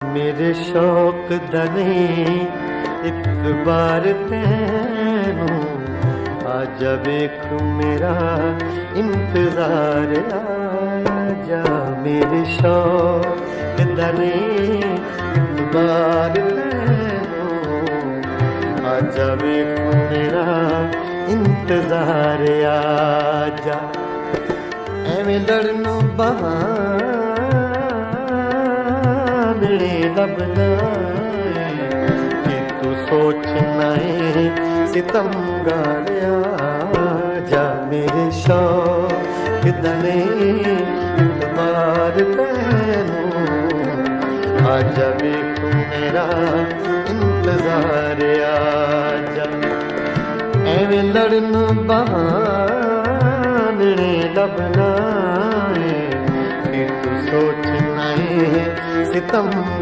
मेरे शौक दने एक बार तैनू आजा वेख मेरा इंतजार आजा। मेरे शौक दने एक बार तैनू आजा वेख मेरा इंतजार आजा। एवें लड़नू बहाने लभना कि तू सोचना है सितमगार आजा। मेरे शौक दने इतबार तैनू आजा वेख मेरा इंतजार आजा। एवें लड़न बहाने लभना है कि तू सोचना है सितमगार